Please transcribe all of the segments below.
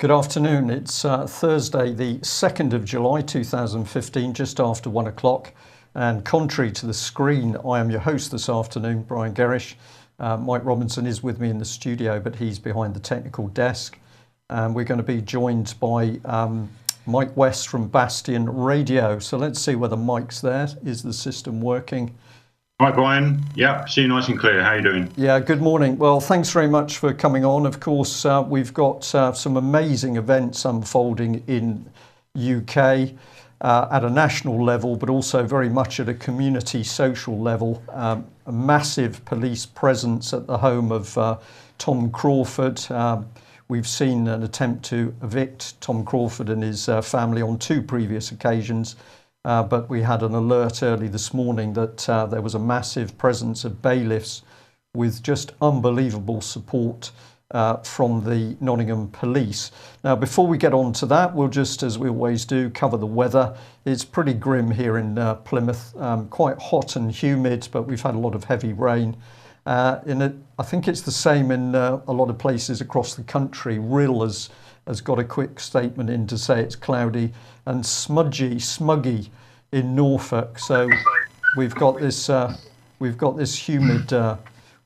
Good afternoon. It's Thursday, the 2nd of July 2015, just after 1 o'clock. And contrary to the screen, I am your host this afternoon, Brian Gerrish. Mike Robinson is with me in the studio, but he's behind the technical desk. And we're going to be joined by Mike West from Bastion Radio. So let's see whether Mike's there. Is the system working? Hi, Brian. Yeah, see you nice and clear. How are you doing? Yeah, good morning. Well, thanks very much for coming on. Of course, we've got some amazing events unfolding in UK at a national level, but also very much at a community social level. A massive police presence at the home of Tom Crawford. We've seen an attempt to evict Tom Crawford and his family on two previous occasions. But we had an alert early this morning that there was a massive presence of bailiffs with just unbelievable support from the Nottingham police. Now, before we get on to that, we'll just, as we always do, cover the weather. It's pretty grim here in Plymouth, quite hot and humid, but we've had a lot of heavy rain. I think it's the same in a lot of places across the country. Rill has got a quick statement in to say it's cloudy and smuggy in Norfolk. So we've got this humid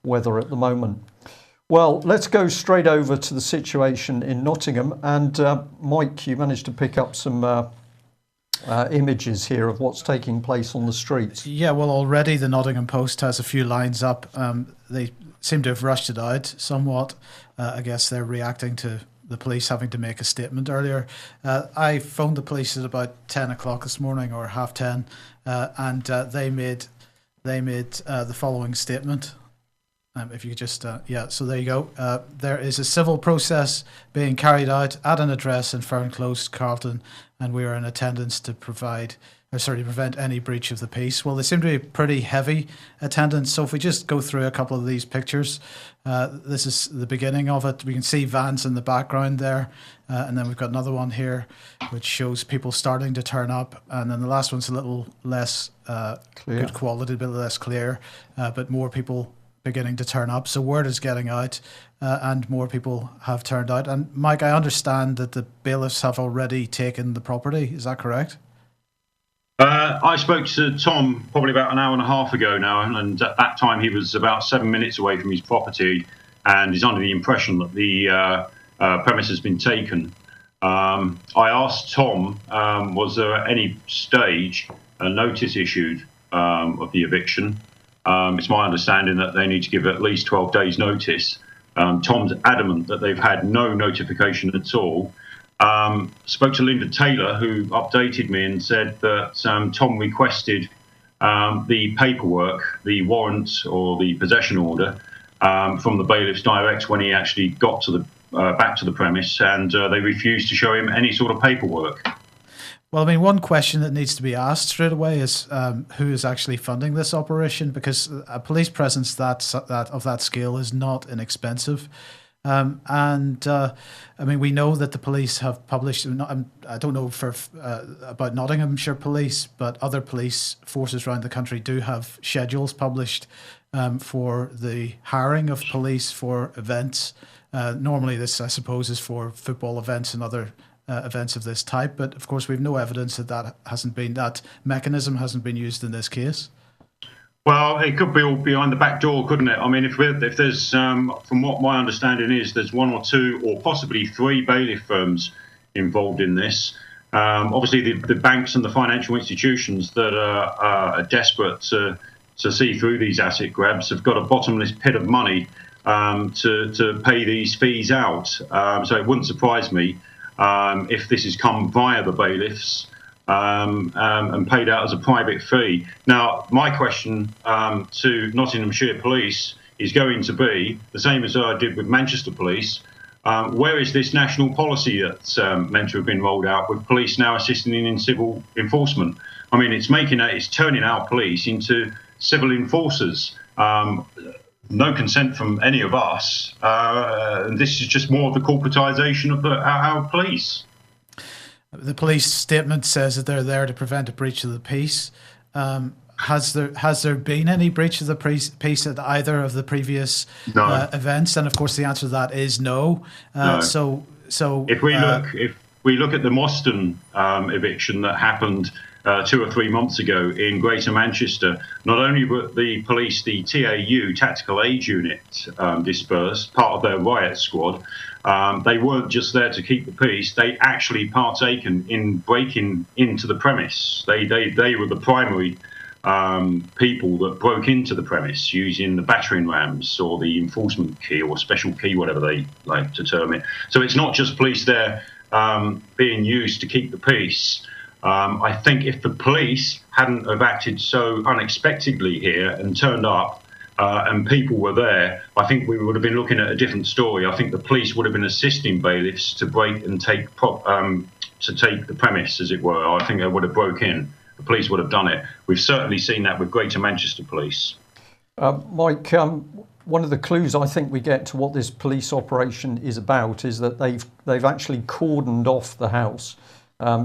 weather at the moment. Well, let's go straight over to the situation in Nottingham. And Mike, you managed to pick up some images here of what's taking place on the streets. Yeah, well, already the Nottingham Post has a few lines up. They seem to have rushed it out somewhat. I guess they're reacting to the police having to make a statement earlier. I phoned the police at about 10 o'clock this morning, or 10:30, and they made the following statement. If you could just, so there you go. There is a civil process being carried out at an address in Fern Close, Carlton, and we are in attendance to prevent any breach of the peace. Well, they seem to be pretty heavy attendance. So if we just go through a couple of these pictures, this is the beginning of it. We can see vans in the background there. And then we've got another one here, which shows people starting to turn up. And then the last one's a little less good quality, a bit less clear, but more people beginning to turn up. So word is getting out and more people have turned out. And Mike, I understand that the bailiffs have already taken the property. Is that correct? I spoke to Tom probably about an hour and a half ago now, and at that time he was about 7 minutes away from his property, and he's under the impression that the premise has been taken. I asked Tom, was there at any stage a notice issued of the eviction? It's my understanding that they need to give at least 12 days notice. Tom's adamant that they've had no notification at all. Spoke to Linda Taylor, who updated me and said that Tom requested the paperwork, the warrant or the possession order from the bailiffs direct when he actually got to the back to the premise, and they refused to show him any sort of paperwork. Well, I mean, one question that needs to be asked straight away is who is actually funding this operation, because a police presence that of that scale is not inexpensive. I mean, we know that the police have published, I don't know about Nottinghamshire Police, but other police forces around the country do have schedules published for the hiring of police for events. Normally this, I suppose, is for football events and other events of this type. But of course, we've no evidence that mechanism hasn't been used in this case. Well, it could be all behind the back door, couldn't it? I mean, if there's, from what my understanding is, there's one or two or possibly three bailiff firms involved in this. Obviously, the banks and the financial institutions that are desperate to see through these asset grabs have got a bottomless pit of money to pay these fees out. So it wouldn't surprise me if this has come via the bailiffs. And paid out as a private fee. Now, my question to Nottinghamshire Police is going to be the same as I did with Manchester Police. Where is this national policy that's meant to have been rolled out with police now assisting in civil enforcement? I mean, it's turning our police into civil enforcers. No consent from any of us. And this is just more of the corporatisation of our police. The police statement says that they're there to prevent a breach of the peace. Has there been any breach of the peace at either of the previous events? And of course, the answer to that is no. No. So So if we look at the Moston eviction that happened 2 or 3 months ago in Greater Manchester, not only were the police, the TAU, Tactical Aid Unit, dispersed, part of their riot squad, they weren't just there to keep the peace, they actually partaken in breaking into the premise. They were the primary people that broke into the premise using the battering rams or the enforcement key or special key, whatever they like to term it. So it's not just police there being used to keep the peace. I think if the police hadn't have acted so unexpectedly here and turned up and people were there, I think we would have been looking at a different story. I think the police would have been assisting bailiffs to break and take the premise, as it were. I think they would have broke in. The police would have done it. We've certainly seen that with Greater Manchester Police. Mike, one of the clues I think we get to what this police operation is about is that they've actually cordoned off the house.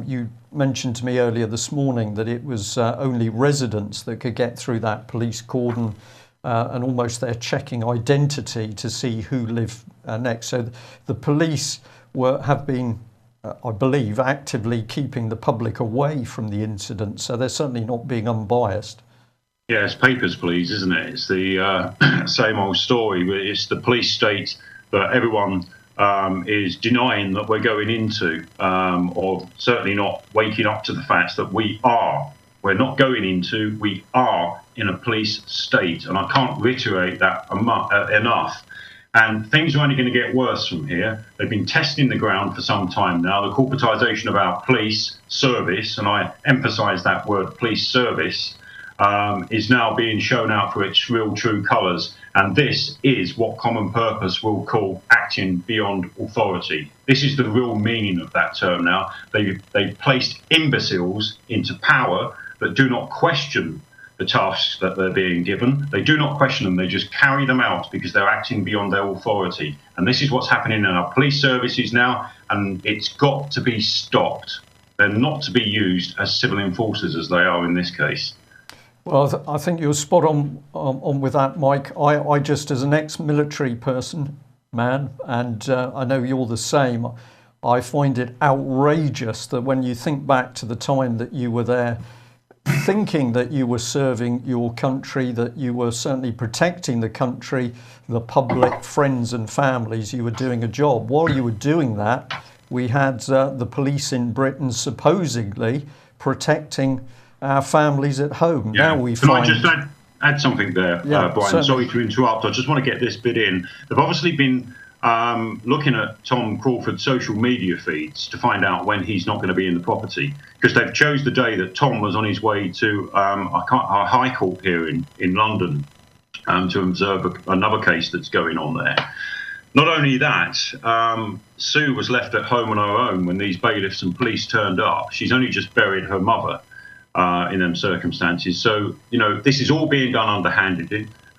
You mentioned to me earlier this morning that it was only residents that could get through that police cordon, and almost they're checking identity to see who lived next. So the police have been, I believe, actively keeping the public away from the incident. So they're certainly not being unbiased. Yeah, it's papers, please, isn't it? It's the same old story. It's the police state that everyone is denying that we're going into, or certainly not waking up to the fact that we're not going into, we are in a police state. And I can't reiterate that enough. And things are only going to get worse from here. They've been testing the ground for some time now. The corporatisation of our police service, and I emphasise that word, police service, is now being shown out for its real true colours. And this is what Common Purpose will call acting beyond authority. This is the real meaning of that term now. They've placed imbeciles into power that do not question the tasks that they're being given. They do not question them, they just carry them out because they're acting beyond their authority. And this is what's happening in our police services now, and it's got to be stopped. They're not to be used as civil enforcers as they are in this case. Well, I think you're spot on with that, Mike. I just, as an ex-military man, and I know you're the same, I find it outrageous that when you think back to the time that you were there, thinking that you were serving your country, that you were certainly protecting the country, the public, friends and families, you were doing a job. While you were doing that, we had the police in Britain supposedly protecting our families at home. Yeah. Now we Can find... I just add something there, Brian? Certainly. Sorry to interrupt. I just want to get this bit in. They've obviously been looking at Tom Crawford's social media feeds to find out when he's not going to be in the property, because they've chose the day that Tom was on his way to a High Court hearing in London to observe another case that's going on there. Not only that, Sue was left at home on her own when these bailiffs and police turned up. She's only just buried her mother in them circumstances. So, you know, this is all being done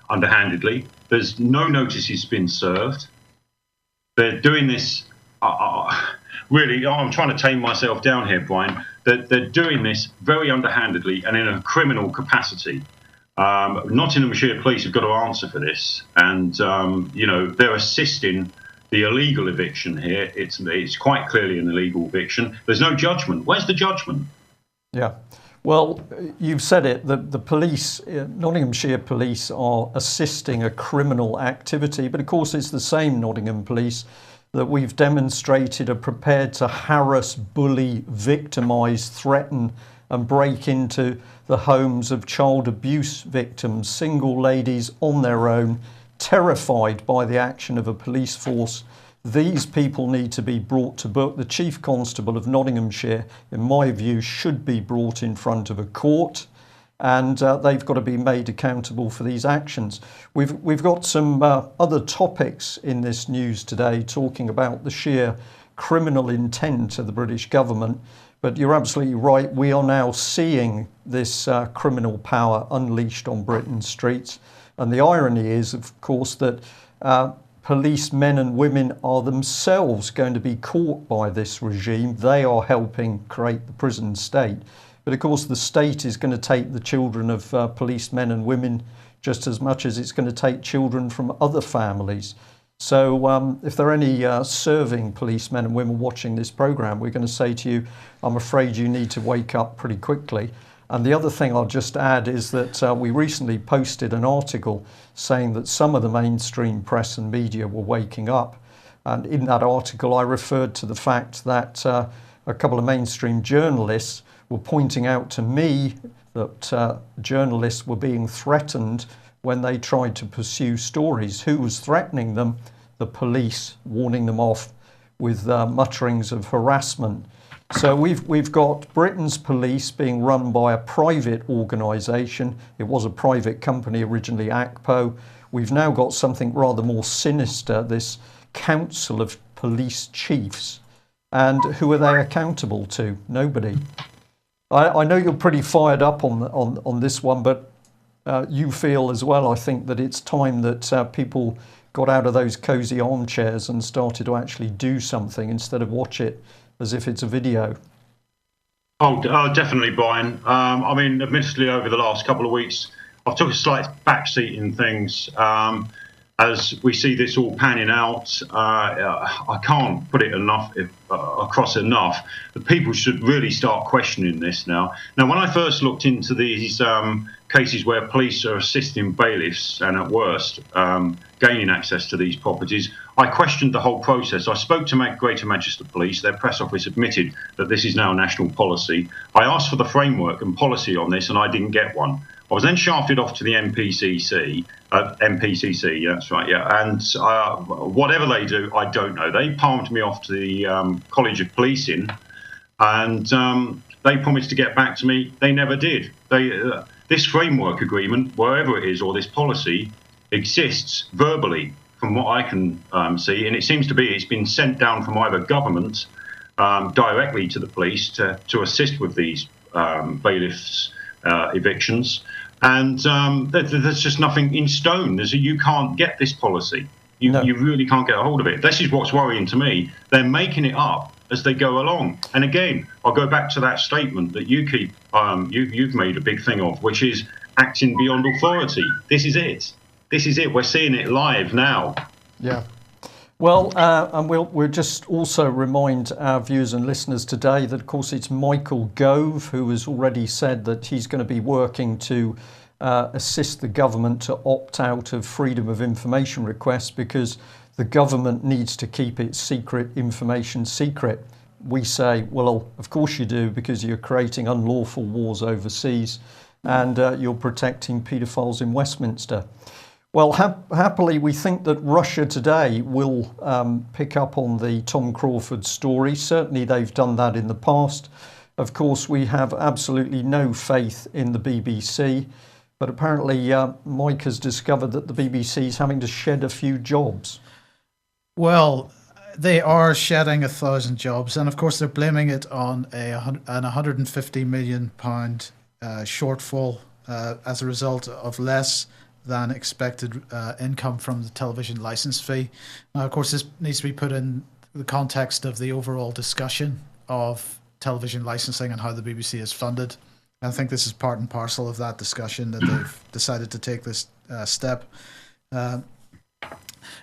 underhandedly. There's no notices been served. They're doing this, really, I'm trying to tame myself down here, Brian. They're doing this very underhandedly and in a criminal capacity. Nottinghamshire Police have got to answer for this. And, you know, they're assisting the illegal eviction here. It's quite clearly an illegal eviction. There's no judgment. Where's the judgment? Yeah. Well, you've said it, the police, Nottinghamshire Police are assisting a criminal activity, but of course it's the same Nottingham Police that we've demonstrated are prepared to harass, bully, victimise, threaten and break into the homes of child abuse victims, single ladies on their own, terrified by the action of a police force. These people need to be brought to book. The Chief Constable of Nottinghamshire, in my view, should be brought in front of a court, and they've got to be made accountable for these actions. We've got some other topics in this news today talking about the sheer criminal intent of the British government, but you're absolutely right. We are now seeing this criminal power unleashed on Britain's streets, and the irony is, of course, that police men and women are themselves going to be caught by this regime. They are helping create the prison state. But of course, the state is going to take the children of policemen and women just as much as it's going to take children from other families. So if there are any serving policemen and women watching this programme, we're going to say to you, I'm afraid you need to wake up pretty quickly. And the other thing I'll just add is that we recently posted an article saying that some of the mainstream press and media were waking up. And in that article, I referred to the fact that a couple of mainstream journalists were pointing out to me that journalists were being threatened when they tried to pursue stories. Who was threatening them? The police, warning them off with mutterings of harassment. So we've got Britain's police being run by a private organisation. It was a private company originally, ACPO. We've now got something rather more sinister, this Council of Police Chiefs. And who are they accountable to? Nobody. I know you're pretty fired up on this one, but you feel as well, I think, that it's time that people got out of those cosy armchairs and started to actually do something instead of watch it as if it's a video. Oh, definitely, Brian. I mean, admittedly, over the last couple of weeks, I've took a slight backseat in things. As we see this all panning out, I can't put it across enough that people should really start questioning this now. Now, when I first looked into these cases where police are assisting bailiffs and at worst gaining access to these properties, I questioned the whole process. I spoke to Greater Manchester Police. Their press office admitted that this is now national policy. I asked for the framework and policy on this, and I didn't get one. I was then shafted off to the MPCC, that's right, yeah. And whatever they do, I don't know. They palmed me off to the College of Policing, and they promised to get back to me. They never did. This framework agreement, wherever it is, or this policy, exists verbally, from what I can see, and it seems to be it's been sent down from either government directly to the police to assist with these bailiffs' evictions. And there's just nothing in stone. You can't get this policy. You really can't get a hold of it. This is what's worrying to me. They're making it up as they go along. And again, I'll go back to that statement that you've made a big thing of, which is acting beyond authority. This is it. This is it. We're seeing it live now. Yeah. Well, and we'll just also remind our viewers and listeners today that, of course, it's Michael Gove who has already said that he's going to be working to assist the government to opt out of freedom of information requests because the government needs to keep its secret information secret. We say, well, of course you do, because you're creating unlawful wars overseas and you're protecting paedophiles in Westminster. Well, happily, we think that Russia Today will pick up on the Tom Crawford story. Certainly, they've done that in the past. Of course, we have absolutely no faith in the BBC. But apparently, Mike has discovered that the BBC is having to shed a few jobs. Well, they are shedding 1,000 jobs. And of course, they're blaming it on an £150 million shortfall as a result of less than expected income from the television license fee. Now, of course, this needs to be put in the context of the overall discussion of television licensing and how the BBC is funded. And I think this is part and parcel of that discussion that they've decided to take this step.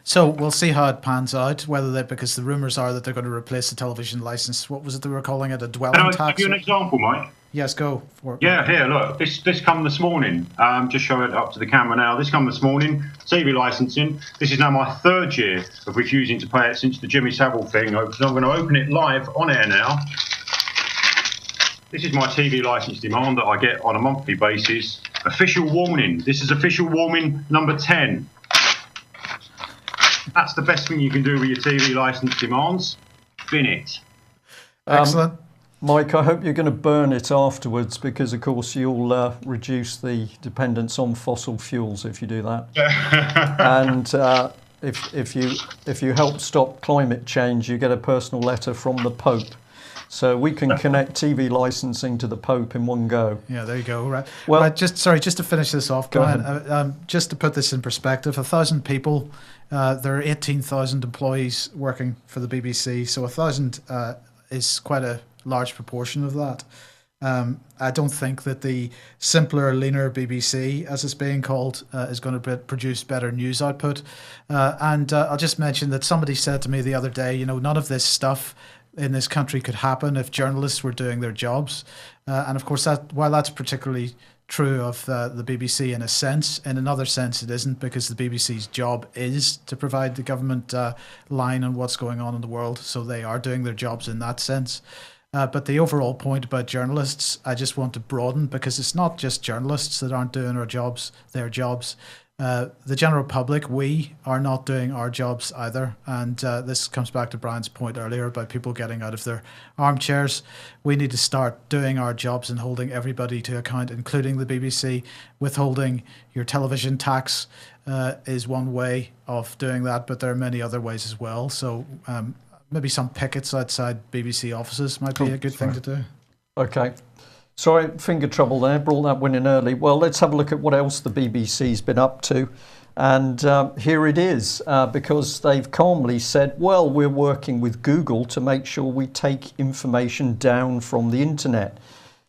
So we'll see how it pans out, because the rumours are that they're going to replace the television license. What was it they were calling it? A dwelling tax? Can I give you an example, Mike? Yes, go for it. Yeah, here, look, this come this morning. Just show it up to the camera now. This come this morning, TV licensing. This is now my third year of refusing to pay it since the Jimmy Savile thing. So I'm going to open it live on air now. This is my TV license demand that I get on a monthly basis. Official warning. This is official warning number 10. That's the best thing you can do with your TV license demands. Bin it. Excellent. Mike, I hope you're going to burn it afterwards because, of course, you'll reduce the dependence on fossil fuels if you do that. And if you help stop climate change, you get a personal letter from the Pope. So we can connect TV licensing to the Pope in one go. Yeah, there you go. Right. Well, just to finish this off, Brian, just to put this in perspective, 1,000 people, there are 18,000 employees working for the BBC. So 1,000 is quite a large proportion of that. I don't think that the simpler, leaner BBC, as it's being called, is going to produce better news output. And I'll just mention that somebody said to me the other day, none of this stuff in this country could happen if journalists were doing their jobs. And of course, while that's particularly true of the BBC in a sense, in another sense it isn't, because the BBC's job is to provide the government line on what's going on in the world. So they are doing their jobs in that sense. But the overall point about journalists, I just want to broaden, because it's not just journalists that aren't doing their jobs. The general public, we are not doing our jobs either. And this comes back to Brian's point earlier about people getting out of their armchairs. We need to start doing our jobs and holding everybody to account, including the BBC. Withholding your television tax is one way of doing that, but there are many other ways as well. So maybe some pickets outside BBC offices might be a good thing to do. Okay. Sorry, finger trouble there. Brought that one in early. Well, let's have a look at what else the BBC's been up to. And here it is, because they've calmly said, well, we're working with Google to make sure we take information down from the internet.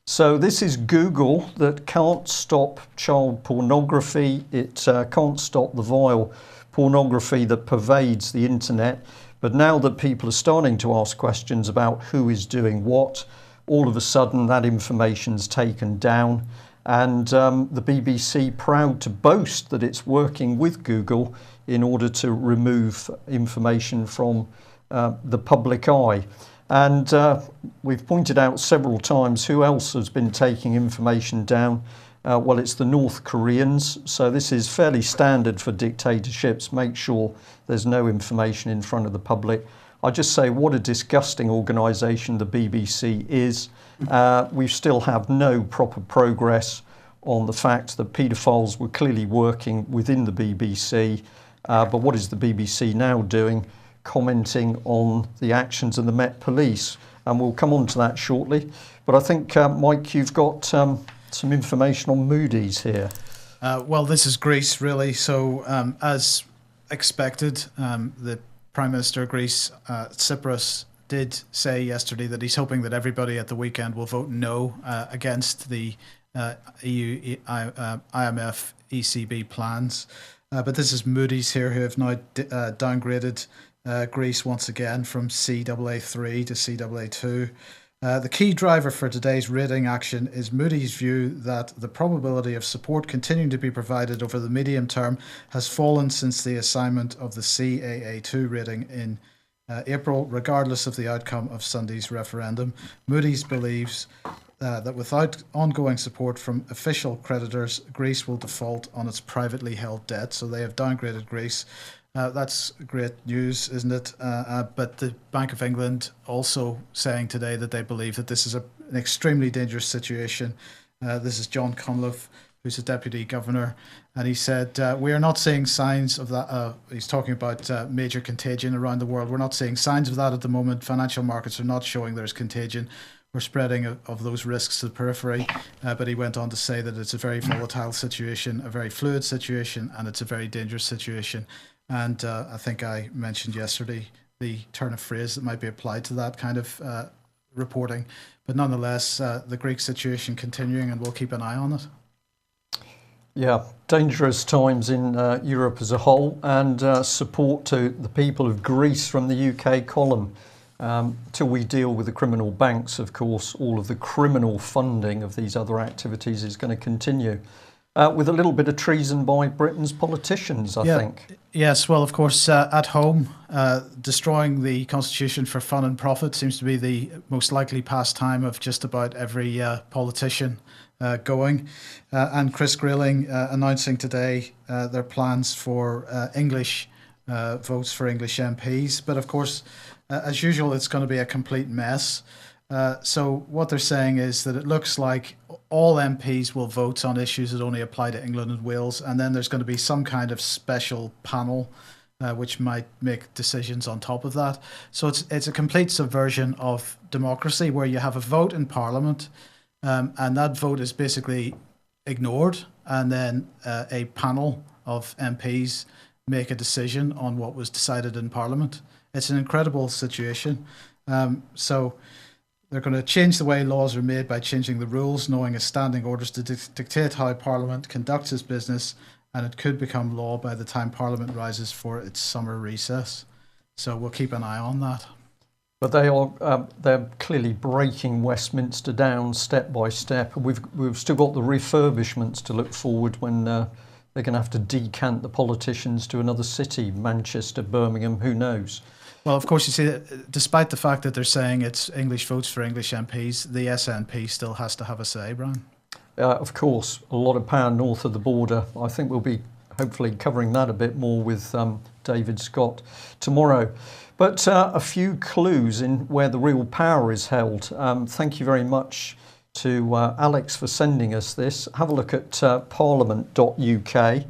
So this is Google that can't stop child pornography. It can't stop the vile pornography that pervades the internet. But now that people are starting to ask questions about who is doing what, all of a sudden that information's taken down. And the BBC proud to boast that it's working with Google in order to remove information from the public eye. And we've pointed out several times who else has been taking information down. Well, it's the North Koreans. So this is fairly standard for dictatorships. Make sure there's no information in front of the public. I just say what a disgusting organisation the BBC is. We still have no proper progress on the fact that paedophiles were clearly working within the BBC. But what is the BBC now doing? Commenting on the actions of the Met Police. And we'll come on to that shortly. But I think, Mike, you've got some information on Moody's here. Well, this is Greece, really. So as expected, the Prime Minister of Greece, Tsipras, did say yesterday that he's hoping that everybody at the weekend will vote no against the EU, IMF, ECB plans. But this is Moody's here, who have now downgraded Greece once again from CAA3 to CAA2. The key driver for today's rating action is Moody's view that the probability of support continuing to be provided over the medium term has fallen since the assignment of the CAA2 rating in April, regardless of the outcome of Sunday's referendum. Moody's believes that without ongoing support from official creditors, Greece will default on its privately held debt. So they have downgraded Greece. That's great news, isn't it? But the Bank of England also saying today that they believe that this is an extremely dangerous situation. This is John Cunliffe, who's a deputy governor, and he said, we are not seeing signs of that. He's talking about major contagion around the world. We're not seeing signs of that at the moment. Financial markets are not showing there's contagion. We're spreading of those risks to the periphery. But he went on to say that it's a very volatile situation, a very fluid situation, and it's a very dangerous situation. And I think I mentioned yesterday the turn of phrase that might be applied to that kind of reporting. But nonetheless, the Greek situation continuing, and we'll keep an eye on it. Yeah, dangerous times in Europe as a whole, and support to the people of Greece from the UK column. Till we deal with the criminal banks, of course, all of the criminal funding of these other activities is going to continue. With a little bit of treason by Britain's politicians, I think. Yes, well, of course, at home, destroying the constitution for fun and profit seems to be the most likely pastime of just about every politician going. And Chris Grayling announcing today their plans for English votes for English MPs. But of course, as usual, it's going to be a complete mess. So what they're saying is that it looks like all MPs will vote on issues that only apply to England and Wales, and then there's going to be some kind of special panel which might make decisions on top of that. So it's a complete subversion of democracy, where you have a vote in Parliament, and that vote is basically ignored, and then a panel of MPs make a decision on what was decided in Parliament. It's an incredible situation. So they're going to change the way laws are made by changing the rules, knowing as standing orders to dictate how Parliament conducts its business, and it could become law by the time Parliament rises for its summer recess. So we'll keep an eye on that. But they're clearly breaking Westminster down step by step. We've still got the refurbishments to look forward when they're going to have to decant the politicians to another city, Manchester, Birmingham, who knows. Well, of course, you see, despite the fact that they're saying it's English votes for English MPs, the SNP still has to have a say, Brian. Of course, a lot of power north of the border. I think we'll be hopefully covering that a bit more with David Scott tomorrow. But a few clues in where the real power is held. Thank you very much to Alex for sending us this. Have a look at parliament.uk.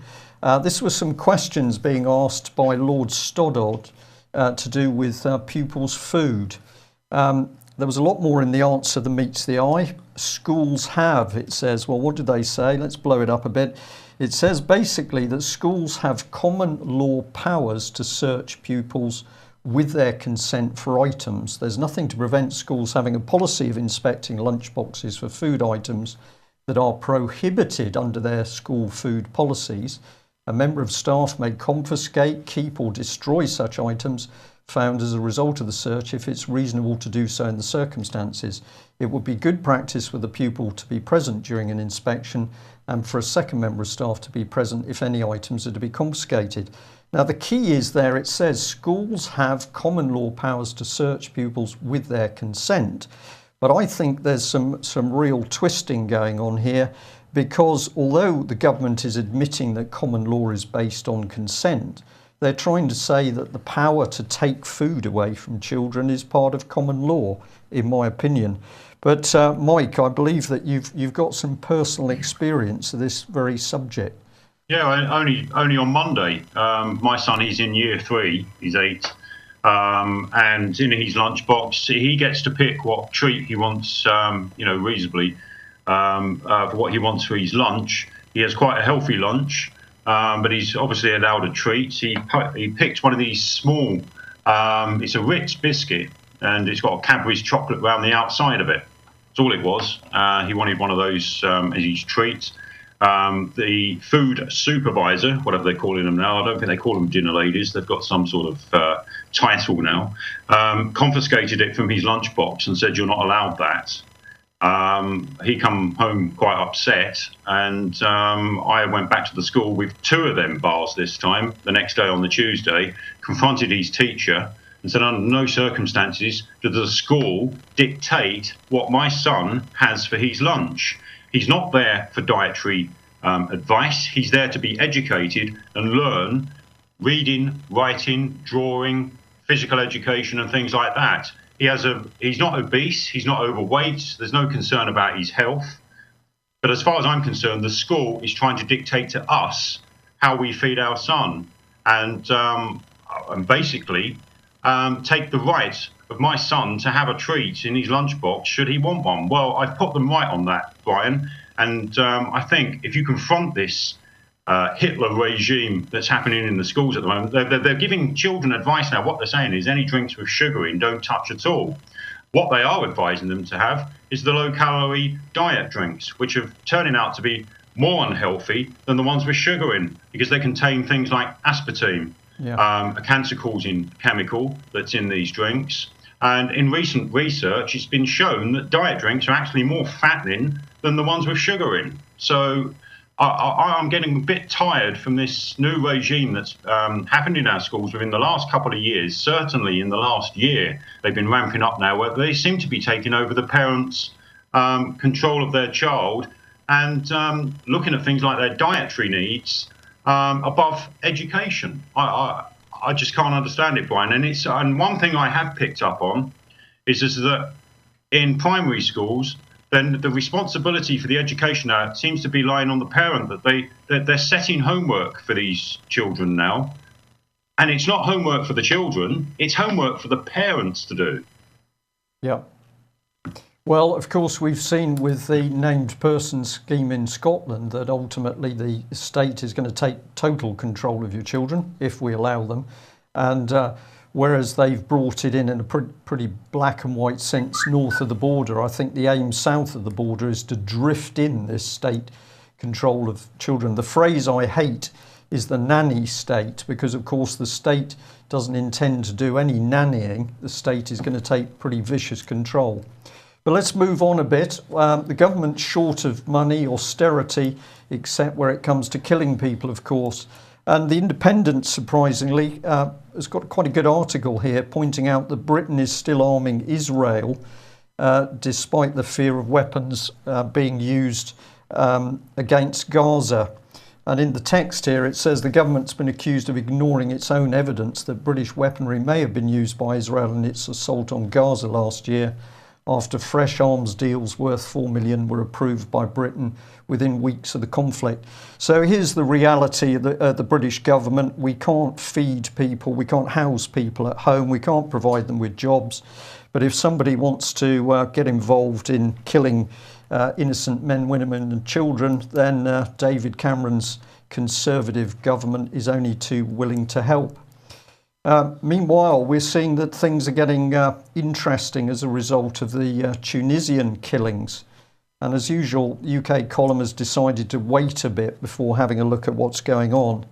This was some questions being asked by Lord Stoddard to do with pupils' food. There was a lot more in the answer than meets the eye. Schools have, it says. Well, what did they say? Let's blow it up a bit. It says basically that schools have common law powers to search pupils with their consent for items. There's nothing to prevent schools having a policy of inspecting lunchboxes for food items that are prohibited under their school food policies. A member of staff may confiscate, keep or destroy such items found as a result of the search if it's reasonable to do so in the circumstances. It would be good practice for the pupil to be present during an inspection and for a second member of staff to be present if any items are to be confiscated. Now the key is there, it says schools have common law powers to search pupils with their consent. But I think there's some real twisting going on here, because although the government is admitting that common law is based on consent, they're trying to say that the power to take food away from children is part of common law, in my opinion. But Mike, I believe that you've got some personal experience of this very subject. Yeah, only on Monday. My son, he's in year 3, he's 8, and in his lunchbox, he gets to pick what treat he wants, reasonably, for what he wants for his lunch. He has quite a healthy lunch, but he's obviously allowed a treat. He picked one of these small, it's a Ritz biscuit, and it's got a Cadbury's chocolate around the outside of it. That's all it was. He wanted one of those as his treat. The food supervisor, whatever they're calling them now, I don't think they call them dinner ladies, they've got some sort of title now, confiscated it from his lunchbox and said, "You're not allowed that." He come home quite upset, and I went back to the school with 2 of them bars this time, the next day on the Tuesday, confronted his teacher and said, under no circumstances does the school dictate what my son has for his lunch. He's not there for dietary advice. He's there to be educated and learn reading, writing, drawing, physical education and things like that. He's not obese, he's not overweight, there's no concern about his health. But as far as I'm concerned, the school is trying to dictate to us how we feed our son and basically take the right of my son to have a treat in his lunchbox should he want one. Well, I've put them right on that, Brian, and I think if you confront this Hitler regime that's happening in the schools at the moment, they're giving children advice now. What they're saying is any drinks with sugar in, don't touch at all. What they are advising them to have is the low-calorie diet drinks, which are turning out to be more unhealthy than the ones with sugar in, because they contain things like aspartame, a cancer-causing chemical that's in these drinks. And in recent research, it's been shown that diet drinks are actually more fattening than the ones with sugar in. So I'm getting a bit tired from this new regime that's happened in our schools within the last couple of years. Certainly in the last year, they've been ramping up now, where they seem to be taking over the parents' control of their child and looking at things like their dietary needs above education. I just can't understand it, Brian. And one thing I have picked up on is that in primary schools, then the responsibility for the education now seems to be lying on the parent, that they're setting homework for these children now. And it's not homework for the children, it's homework for the parents to do. Yeah. Well, of course, we've seen with the named person scheme in Scotland that ultimately the state is going to take total control of your children if we allow them. And whereas they've brought it in a pretty black and white sense north of the border. I think the aim south of the border is to drift in this state control of children. The phrase I hate is the nanny state, because of course the state doesn't intend to do any nannying. The state is going to take pretty vicious control. But let's move on a bit. The government's short of money, austerity, except where it comes to killing people, of course. And The Independent, surprisingly, has got quite a good article here pointing out that Britain is still arming Israel despite the fear of weapons being used against Gaza. And in the text here it says the government's been accused of ignoring its own evidence that British weaponry may have been used by Israel in its assault on Gaza last year, after fresh arms deals worth $4 million were approved by Britain within weeks of the conflict. So here's the reality of the British government. We can't feed people, we can't house people at home, we can't provide them with jobs. But if somebody wants to get involved in killing innocent men, women and children, then David Cameron's Conservative government is only too willing to help. Meanwhile, we're seeing that things are getting interesting as a result of the Tunisian killings. And as usual, UK Column has decided to wait a bit before having a look at what's going on.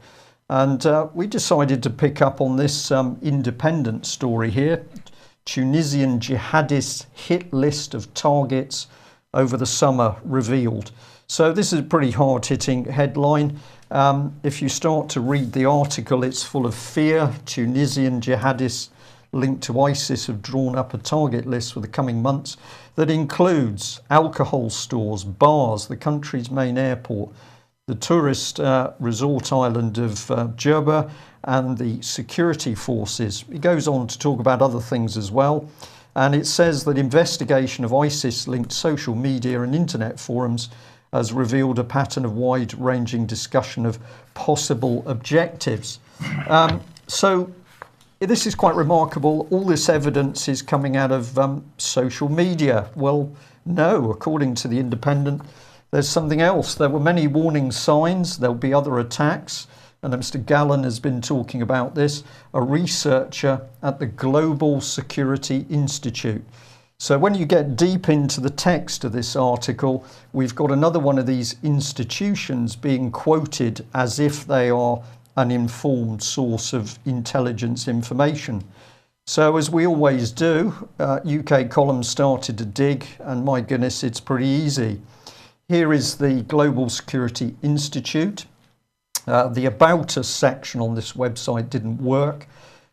And we decided to pick up on this Independent story here. Tunisian jihadists hit list of targets over the summer revealed. So this is a pretty hard-hitting headline. If you start to read the article, it's full of fear. Tunisian jihadists linked to ISIS have drawn up a target list for the coming months that includes alcohol stores, bars, the country's main airport, the tourist resort island of Djerba, and the security forces. It goes on to talk about other things as well. And it says that investigation of ISIS-linked social media and internet forums has revealed a pattern of wide-ranging discussion of possible objectives. So this is quite remarkable. All this evidence is coming out of social media. Well, no, according to The Independent, there's something else. There were many warning signs. There'll be other attacks. And Mr. Gallen has been talking about this, a researcher at the Global Security Institute. So when you get deep into the text of this article, we've got another one of these institutions being quoted as if they are an informed source of intelligence information. So as we always do, UK Column started to dig, and my goodness, it's pretty easy. Here is the Global Security Institute. The About Us section on this website didn't work,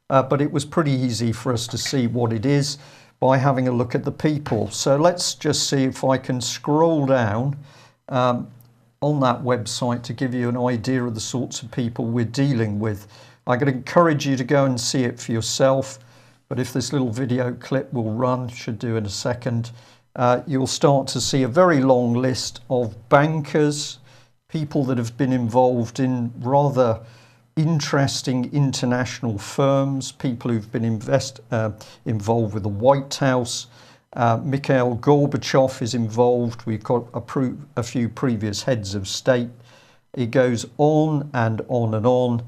but it was pretty easy for us to see what it is by having a look at the people. So let's just see if I can scroll down on that website to give you an idea of the sorts of people we're dealing with. I could encourage you to go and see it for yourself, but if this little video clip will run, should do in a second, you'll start to see a very long list of bankers, people that have been involved in rather interesting international firms, people who've been involved with the White House. Mikhail Gorbachev is involved. We've got a few previous heads of state. It goes on and on and on.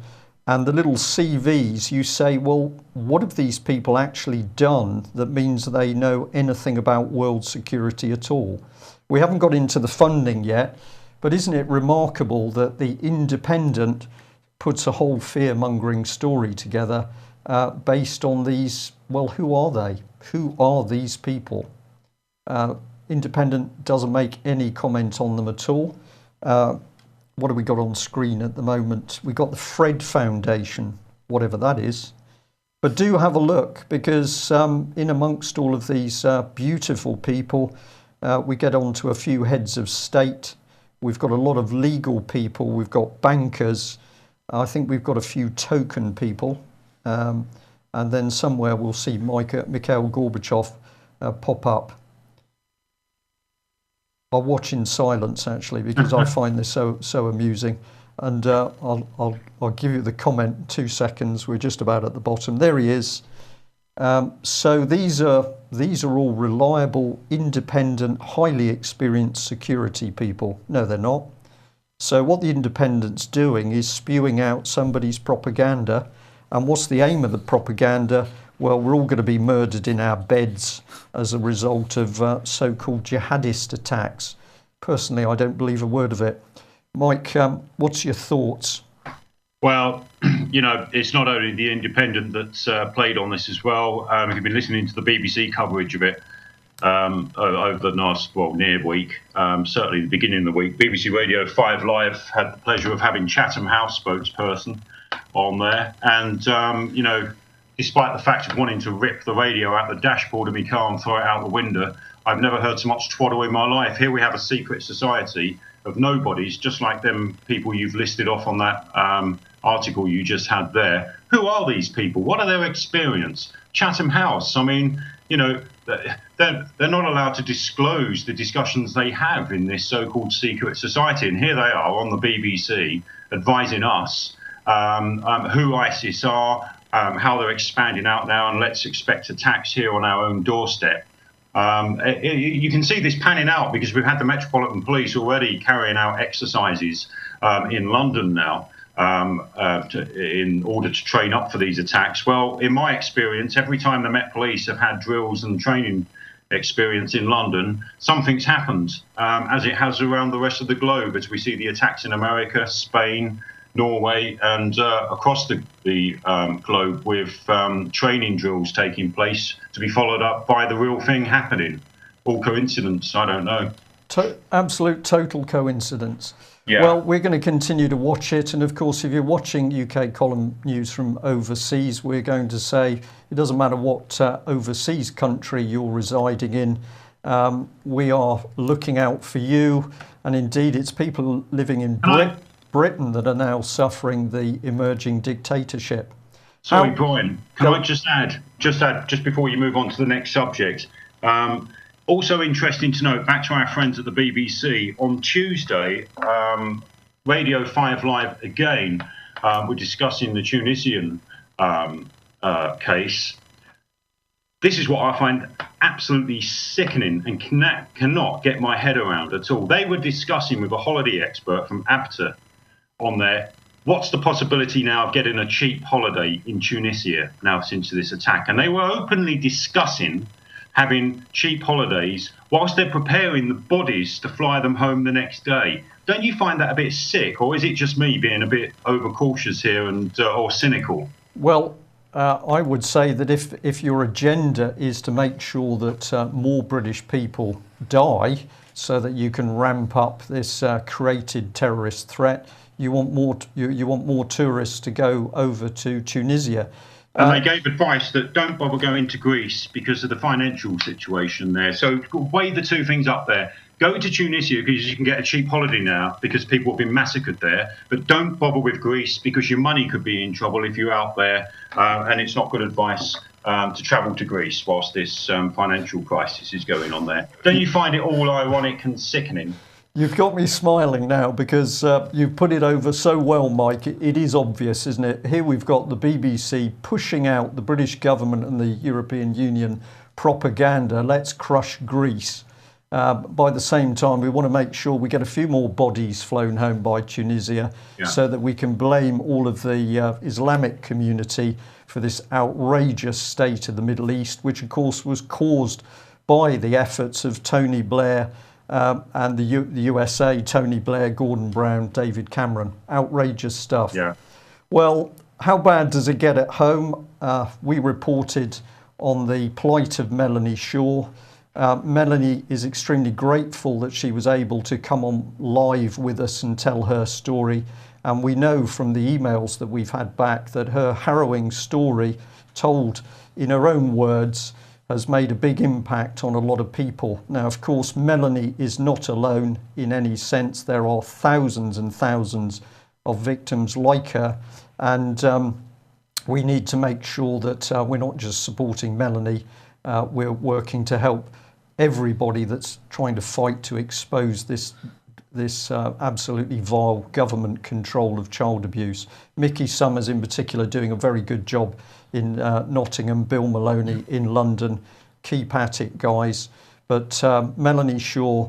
And the little CVs, you say, well, what have these people actually done that means they know anything about world security at all? We haven't got into the funding yet. But isn't it remarkable that The Independent puts a whole fear-mongering story together based on these, well, who are they? Who are these people? Independent doesn't make any comment on them at all. What have we got on screen at the moment? We've got the Fred Foundation, whatever that is. But do have a look, because in amongst all of these beautiful people, we get on to a few heads of state. We've got a lot of legal people, we've got bankers, I think we've got a few token people, and then somewhere we'll see Mikhail Gorbachev pop up. I'll watch in silence actually, because I find this so amusing, and I'll give you the comment in 2 seconds. We're just about at the bottom. There he is. So these are all reliable, independent, highly experienced security people. No, they're not. So what The Independent's doing is spewing out somebody's propaganda And what's the aim of the propaganda? Well, we're all going to be murdered in our beds as a result of so-called jihadist attacks. Personally, I don't believe a word of it. Mike, what's your thoughts? Well, you know, it's not only The Independent that's played on this as well. If you've been listening to the BBC coverage of it over the last, near week, certainly the beginning of the week, BBC Radio 5 Live had the pleasure of having Chatham House spokesperson on there. And, you know, despite the fact of wanting to rip the radio out the dashboard of my car and throw it out the window, I've never heard so much twaddle in my life. Here we have a secret society of nobodies, just like them people you've listed off on that article you just had there. Who are these people? What are their experience? Chatham House, I mean, you know, they're not allowed to disclose the discussions they have in this so-called secret society. And here they are on the BBC advising us who ISIS are, how they're expanding out now, and let's expect attacks here on our own doorstep. You can see this panning out because we've had the Metropolitan Police already carrying out exercises in London now in order to train up for these attacks. Well, in my experience, every time the Met Police have had drills and training experience in London, something's happened, as it has around the rest of the globe, as we see the attacks in America, Spain, Norway, and across the globe with training drills taking place to be followed up by the real thing happening. All coincidence? I don't know. Absolute total coincidence. Yeah. Well, we're going to continue to watch it. And of course, if you're watching UK column news from overseas, we're going to say it doesn't matter what overseas country you're residing in. We are looking out for you. And indeed, it's people living in Britain that are now suffering the emerging dictatorship. Sorry, Brian, can I just add, just before you move on to the next subject, also interesting to note, back to our friends at the BBC, on Tuesday, Radio 5 Live again, we're discussing the Tunisian case. This is what I find absolutely sickening and cannot get my head around at all. They were discussing with a holiday expert from ABTA on there, what's the possibility now of getting a cheap holiday in Tunisia now since this attack? And they were openly discussing having cheap holidays whilst they're preparing the bodies to fly them home the next day. Don't you find that a bit sick, or is it just me being a bit overcautious here and or cynical? Well, I would say that if your agenda is to make sure that more British people die so that you can ramp up this created terrorist threat, you want more tourists to go over to Tunisia. And they gave advice that don't bother going to Greece because of the financial situation there. So weigh the two things up there. Go to Tunisia because you can get a cheap holiday now because people have been massacred there. But don't bother with Greece because your money could be in trouble if you're out there. And it's not good advice to travel to Greece whilst this financial crisis is going on there. Don't you find it all ironic and sickening? You've got me smiling now because you've put it over so well, Mike. It is obvious, isn't it? Here we've got the BBC pushing out the British government and the European Union propaganda. Let's crush Greece. By the same time, we want to make sure we get a few more bodies flown home by Tunisia so that we can blame all of the Islamic community for this outrageous state of the Middle East, which of course was caused by the efforts of Tony Blair and the USA, Tony Blair, Gordon Brown, David Cameron. Outrageous stuff. Yeah. Well, how bad does it get at home? We reported on the plight of Melanie Shaw. Melanie is extremely grateful that she was able to come on live with us and tell her story. And we know from the emails that we've had back that her harrowing story, told in her own words, has made a big impact on a lot of people. Now, of course, Melanie is not alone in any sense. There are thousands and thousands of victims like her. And we need to make sure that we're not just supporting Melanie, we're working to help everybody that's trying to fight to expose this absolutely vile government control of child abuse. Mickey Summers in particular doing a very good job in Nottingham, Bill Maloney in London. Keep at it, guys. But Melanie Shaw,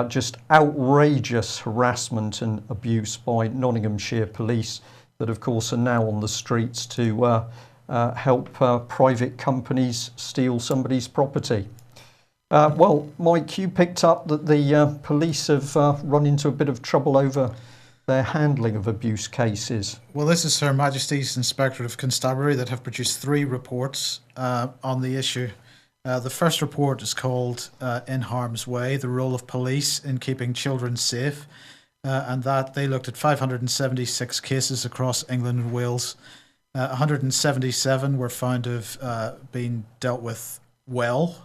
just outrageous harassment and abuse by Nottinghamshire police. that, of course, are now on the streets to help private companies steal somebody's property. Well, Mike, you picked up that the police have run into a bit of trouble over their handling of abuse cases. Well, this is Her Majesty's Inspectorate of Constabulary that have produced 3 reports on the issue. The first report is called In Harm's Way, the role of police in keeping children safe, and that they looked at 576 cases across England and Wales. 177 were found to have been dealt with well.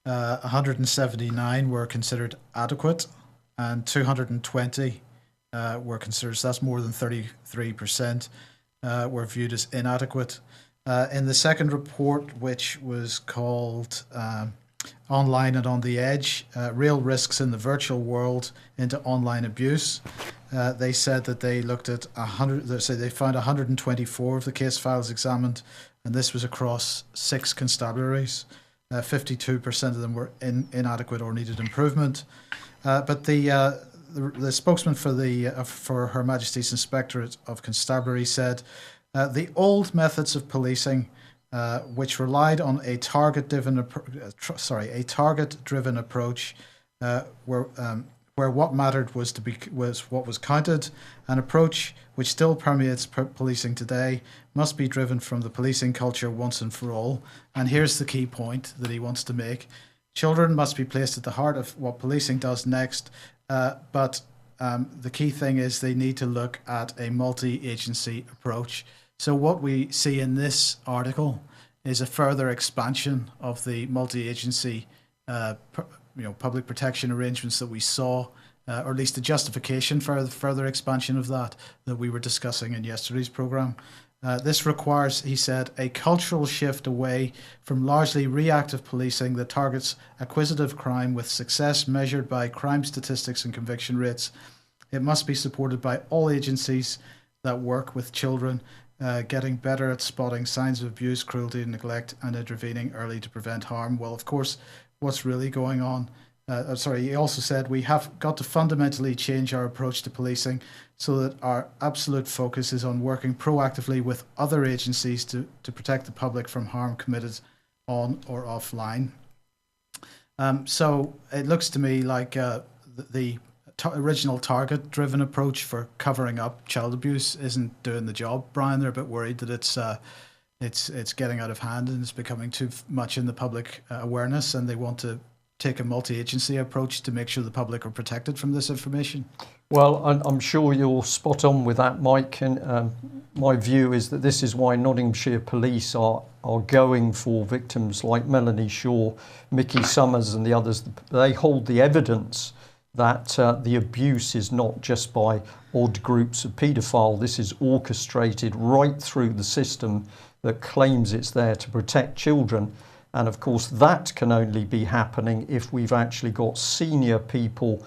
179 were considered adequate, and 220 were considered, so that's more than 33%, were viewed as inadequate. In the second report, which was called Online and on the Edge, Real Risks in the Virtual World into Online Abuse, they said that they looked at 100, so they found 124 of the case files examined, and this was across 6 constabularies. 52% of them were inadequate or needed improvement. But the spokesman for Her Majesty's Inspectorate of Constabulary said the old methods of policing, which relied on a target-driven approach, where what mattered was what was counted. An approach which still permeates policing today must be driven from the policing culture once and for all. And here's the key point that he wants to make: children must be placed at the heart of what policing does next. But the key thing is they need to look at a multi-agency approach. So what we see in this article is a further expansion of the multi-agency public protection arrangements that we saw, or at least the justification for the further expansion of that we were discussing in yesterday's programme. This requires, he said, a cultural shift away from largely reactive policing that targets acquisitive crime with success measured by crime statistics and conviction rates. It must be supported by all agencies that work with children, getting better at spotting signs of abuse, cruelty and neglect, and intervening early to prevent harm. Well, of course, what's really going on? He also said we have got to fundamentally change our approach to policing so that our absolute focus is on working proactively with other agencies to protect the public from harm committed on or offline. So it looks to me like the original target-driven approach for covering up child abuse isn't doing the job. Brian, they're a bit worried that it's getting out of hand and it's becoming too much in the public awareness, and they want to take a multi-agency approach to make sure the public are protected from this information. Well, I'm sure you're spot on with that, Mike, and my view is that this is why Nottinghamshire Police are going for victims like Melanie Shaw, Mickey Summers and the others. They hold the evidence that the abuse is not just by odd groups of paedophile. This is orchestrated right through the system that claims it's there to protect children. And of course, that can only be happening if we've actually got senior people,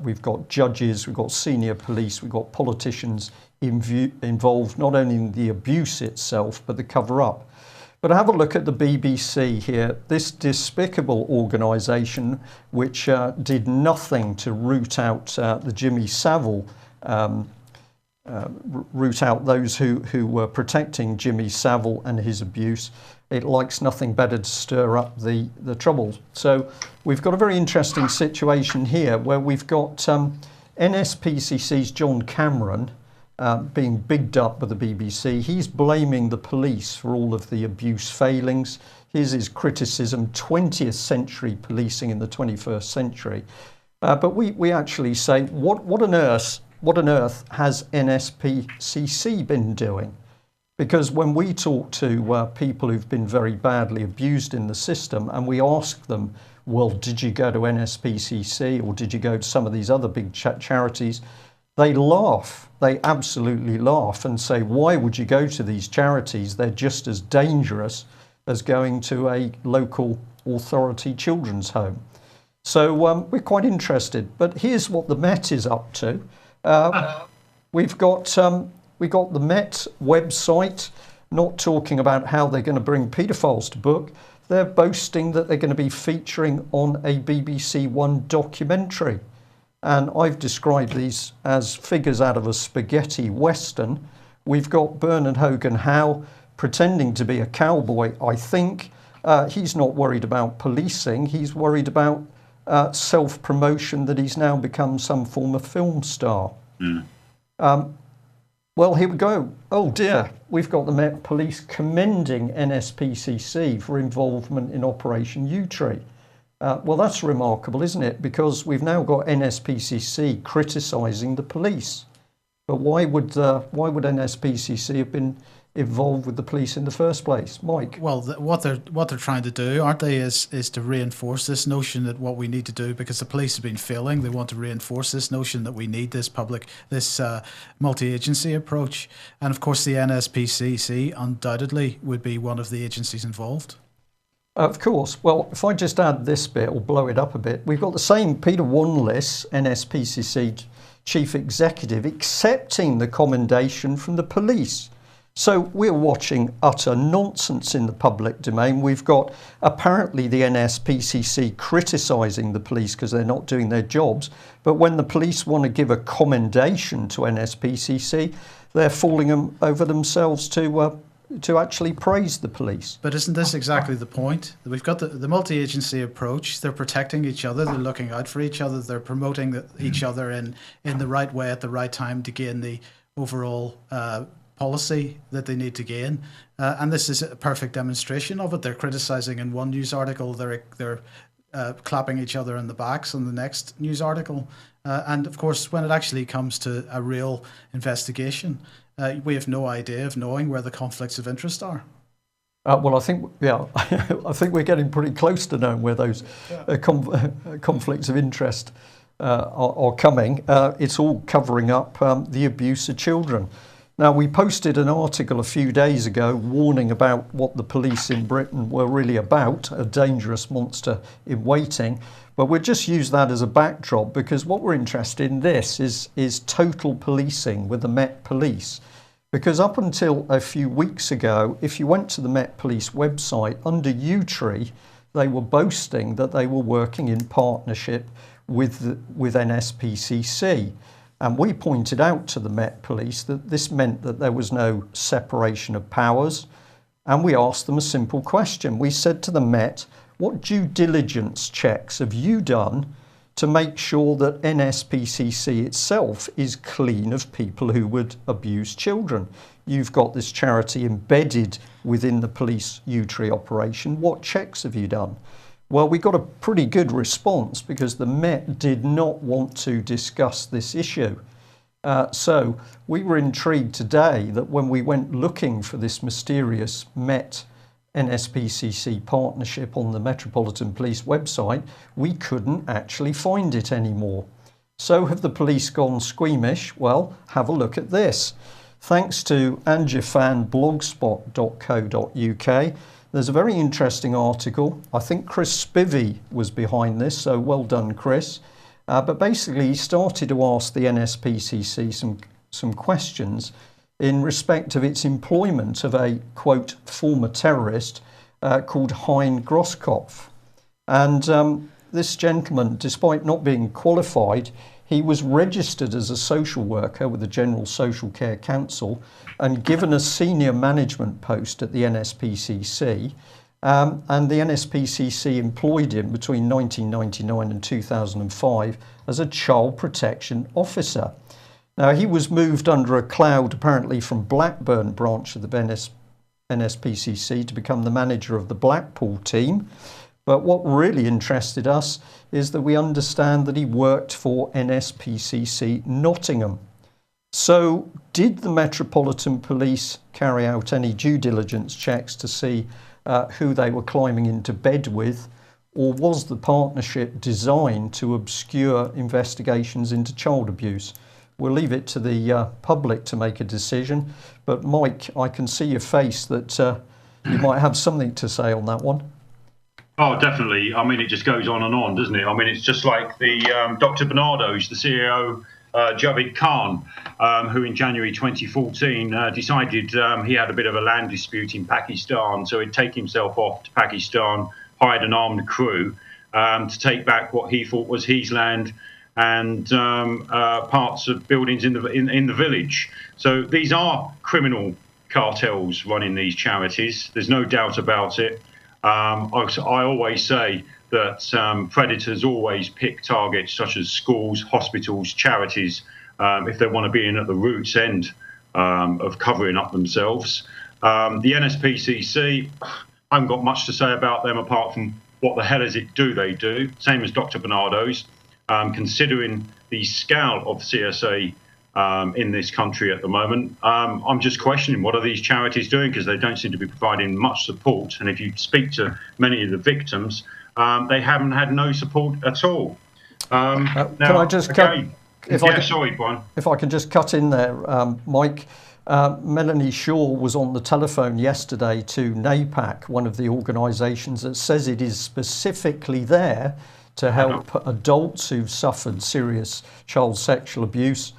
we've got judges, we've got senior police, we've got politicians involved, not only in the abuse itself, but the cover-up. But have a look at the BBC here, this despicable organisation which did nothing to root out the Jimmy Savile, root out those who were protecting Jimmy Savile and his abuse. It likes nothing better to stir up the trouble. So we've got a very interesting situation here where we've got NSPCC's John Cameron being bigged up by the BBC. He's blaming the police for all of the abuse failings. Here's his criticism: 20th century policing in the 21st century. But we actually say, what on earth has NSPCC been doing? Because when we talk to people who've been very badly abused in the system and we ask them, well, did you go to NSPCC or did you go to some of these other big charities? They laugh. They absolutely laugh and say, why would you go to these charities? They're just as dangerous as going to a local authority children's home. So we're quite interested. But here's what the Met is up to. We've got the Met website not talking about how they're going to bring paedophiles to book. They're boasting that they're going to be featuring on a BBC One documentary. And I've described these as figures out of a spaghetti western, We've got Bernard Hogan Howe pretending to be a cowboy, I think. He's not worried about policing. He's worried about self-promotion, that he's now become some form of film star. Well, here we go. Oh dear, we've got the Met Police commending NSPCC for involvement in Operation Yewtree. Well, that's remarkable, isn't it? Because we've now got NSPCC criticising the police. But why would NSPCC have been involved with the police in the first place, Mike? Well, what they're trying to do, aren't they, is to reinforce this notion that what we need to do, because the police have been failing, they want to reinforce this notion that we need this multi-agency approach. And of course, the NSPCC undoubtedly would be one of the agencies involved. Of course. Well, if I just add this bit or blow it up a bit, we've got the same Peter Wanless, NSPCC Chief Executive, accepting the commendation from the police. So we're watching utter nonsense in the public domain. We've got apparently the NSPCC criticising the police because they're not doing their jobs. But when the police want to give a commendation to NSPCC, they're falling over themselves to actually praise the police. But isn't this exactly the point? We've got the multi-agency approach. They're protecting each other. They're looking out for each other. They're promoting each other in the right way at the right time to gain the overall policy that they need to gain. And this is a perfect demonstration of it. They're criticising in one news article. They're clapping each other on the backs on the next news article. And of course, when it actually comes to a real investigation, we have no idea of knowing where the conflicts of interest are. Well, I think we're getting pretty close to knowing where those conflicts of interest are coming. It's all covering up the abuse of children. Now, we posted an article a few days ago warning about what the police in Britain were really about, a dangerous monster in waiting. But we'll just use that as a backdrop, because what we're interested in this is total policing with the Met Police. Because up until a few weeks ago, if you went to the Met Police website, under Yewtree, they were boasting that they were working in partnership with NSPCC. And we pointed out to the Met Police that this meant that there was no separation of powers. And we asked them a simple question. We said to the Met, what due diligence checks have you done to make sure that NSPCC itself is clean of people who would abuse children? You've got this charity embedded within the police Yewtree operation. What checks have you done? Well, we got a pretty good response, because the Met did not want to discuss this issue. So we were intrigued today that when we went looking for this mysterious Met NSPCC partnership on the Metropolitan Police website, we couldn't actually find it anymore. So have the police gone squeamish? Well, have a look at this. Thanks to angifanblogspot.co.uk, there's a very interesting article. I think Chris Spivey was behind this, so well done, Chris. But basically, he started to ask the NSPCC some questions in respect of its employment of a, quote, former terrorist called Hein Grosskopf. And this gentleman, despite not being qualified, he was registered as a social worker with the General Social Care Council and given a senior management post at the NSPCC. And the NSPCC employed him between 1999 and 2005 as a child protection officer. Now, he was moved under a cloud, apparently, from Blackburn branch of the NSPCC to become the manager of the Blackpool team. But what really interested us is that we understand that he worked for NSPCC Nottingham. So did the Metropolitan Police carry out any due diligence checks to see who they were climbing into bed with, or was the partnership designed to obscure investigations into child abuse? We'll leave it to the public to make a decision. But Mike, I can see your face that you might have something to say on that one. Oh, definitely. I mean, it just goes on, doesn't it? I mean, it's just like the Dr. Bernardo's, the CEO, Javed Khan, who in January 2014 decided he had a bit of a land dispute in Pakistan. So he'd take himself off to Pakistan, hired an armed crew to take back what he thought was his land, and parts of buildings in the village. So these are criminal cartels running these charities. There's no doubt about it. I always say that predators always pick targets such as schools, hospitals, charities, if they want to be in at the root's end of covering up themselves. The NSPCC, I haven't got much to say about them apart from what the hell is it they do, same as Dr. Barnardo's. Considering the scale of CSA in this country at the moment, I'm just questioning what are these charities doing, because they don't seem to be providing much support. And if you speak to many of the victims, they haven't had no support at all. Can I just again, sorry, Brian. If I can just cut in there, Mike. Melanie Shaw was on the telephone yesterday to NAPAC, one of the organisations that says it is specifically there to help adults who've suffered serious child sexual abuse.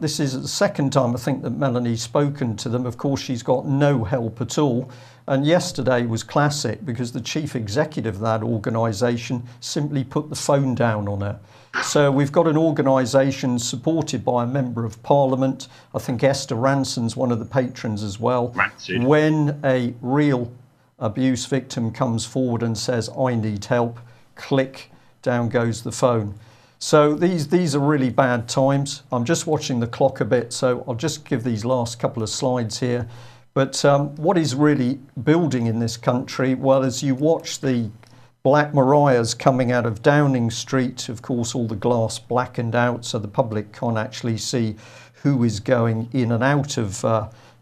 This is the second time I think that Melanie's spoken to them. Of course, she's got no help at all. And yesterday was classic because the chief executive of that organisation simply put the phone down on her. So we've got an organisation supported by a member of parliament. I think Esther Ranson's one of the patrons as well. Rancid. When a real abuse victim comes forward and says, I need help, click, down goes the phone. So these are really bad times. I'm just watching the clock a bit, so I'll just give these last couple of slides here. But what is really building in this country, well, as you watch the Black Mariahs coming out of Downing Street, of course, all the glass blackened out so the public can't actually see who is going in and out of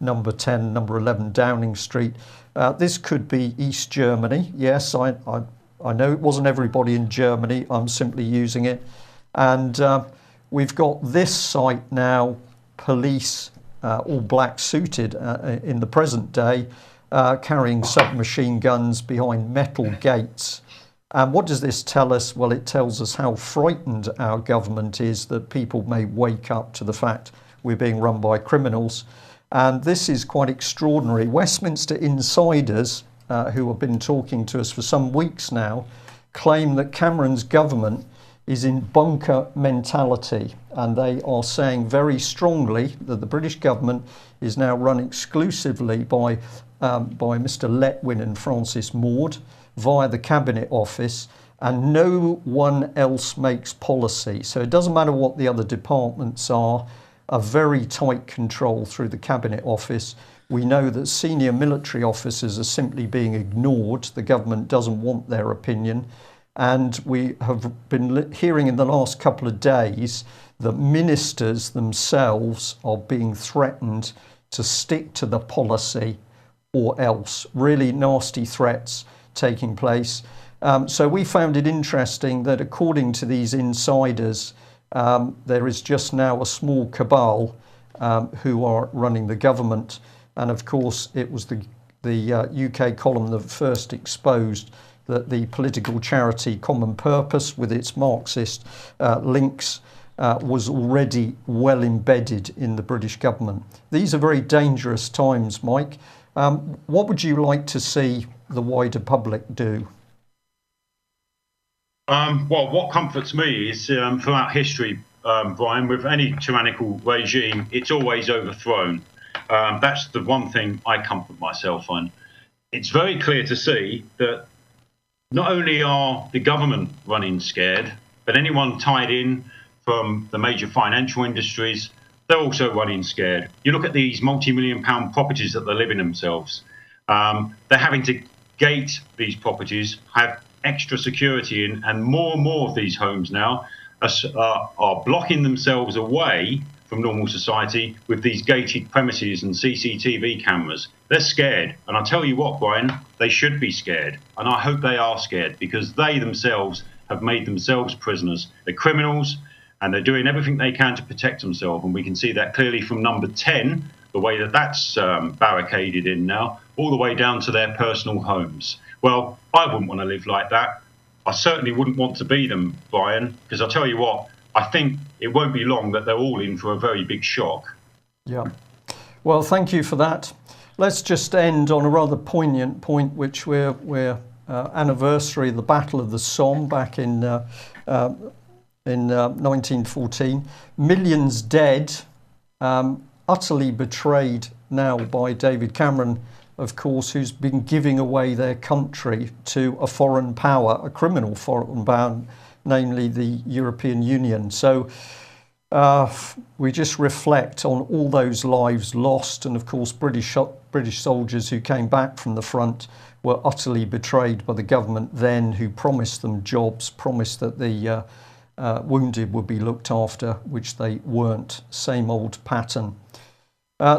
number 10, number 11 Downing Street. This could be East Germany. Yes, I know it wasn't everybody in Germany. I'm simply using it. And we've got this site now, police, all black suited in the present day, carrying submachine guns behind metal gates. And what does this tell us? Well, it tells us how frightened our government is that people may wake up to the fact we're being run by criminals. And this is quite extraordinary. Westminster insiders, who have been talking to us for some weeks now, claim that Cameron's government is in bunker mentality, and they are saying very strongly that the British government is now run exclusively by Mr. Letwin and Francis Maude via the Cabinet Office, and no one else makes policy. So it doesn't matter what the other departments are, a very tight control through the Cabinet Office. We know that senior military officers are simply being ignored. The government doesn't want their opinion. And we have been hearing in the last couple of days that ministers themselves are being threatened to stick to the policy or else. Really nasty threats taking place. So we found it interesting that according to these insiders, there is just now a small cabal who are running the government. And of course, it was the UK column that first exposed that the political charity Common Purpose, with its Marxist links, was already well embedded in the British government. These are very dangerous times, Mike. What would you like to see the wider public do? Well, what comforts me is throughout history, Brian, with any tyrannical regime, it's always overthrown. That's the one thing I comfort myself on. It's very clear to see that not only are the government running scared, but anyone tied in from the major financial industries, they're also running scared. You look at these multi-million-pound properties that they're living themselves. They're having to gate these properties, have extra security in, and more of these homes now are blocking themselves away from normal society with these gated premises and CCTV cameras. They're scared. And I tell you what, Brian, they should be scared. And I hope they are scared, because they themselves have made themselves prisoners. They're criminals, and they're doing everything they can to protect themselves. And we can see that clearly from number 10, the way that that's barricaded in now, all the way down to their personal homes. Well, I wouldn't want to live like that. I certainly wouldn't want to be them, Brian, because I'll tell you what, I think it won't be long that they're all in for a very big shock. Yeah. Well, thank you for that. Let's just end on a rather poignant point, which we're anniversary of the Battle of the Somme back in in 1914. Millions dead, utterly betrayed now by David Cameron, of course, who's been giving away their country to a foreign power, a criminal foreign power, namely the European Union. So we just reflect on all those lives lost, and of course British soldiers who came back from the front were utterly betrayed by the government then, who promised them jobs, promised that the wounded would be looked after, which they weren't. Same old pattern.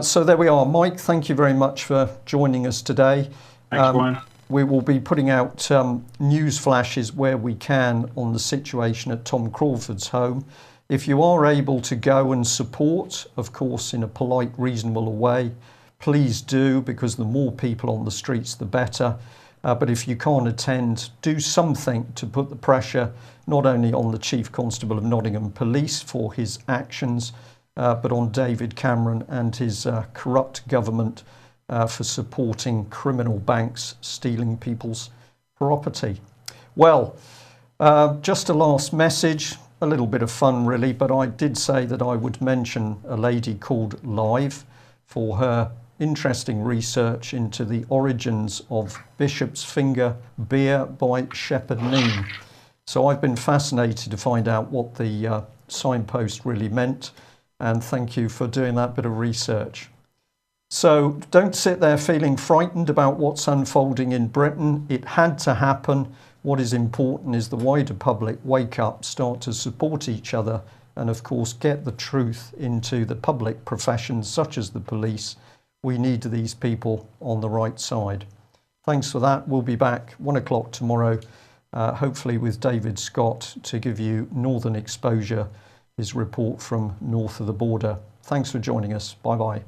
So there we are. Mike, thank you very much for joining us today. Thanks, Wayne. We will be putting out news flashes where we can on the situation at Tom Crawford's home. If you are able to go and support, of course, in a polite, reasonable way, please do, because the more people on the streets, the better. But if you can't attend, do something to put the pressure not only on the Chief Constable of Nottingham Police for his actions, but on David Cameron and his corrupt government for supporting criminal banks stealing people's property. Well, just a last message, a little bit of fun really, but I did say that I would mention a lady called Live for her interesting research into the origins of Bishop's Finger beer by Shepherd Neame. So I've been fascinated to find out what the signpost really meant, and thank you for doing that bit of research. So don't sit there feeling frightened about what's unfolding in Britain. It had to happen. What is important is the wider public wake up, start to support each other, and of course get the truth into the public professions such as the police. We need these people on the right side. Thanks for that. We'll be back 1 o'clock tomorrow, hopefully with David Scott to give you Northern Exposure, his report from north of the border. Thanks for joining us. Bye-bye.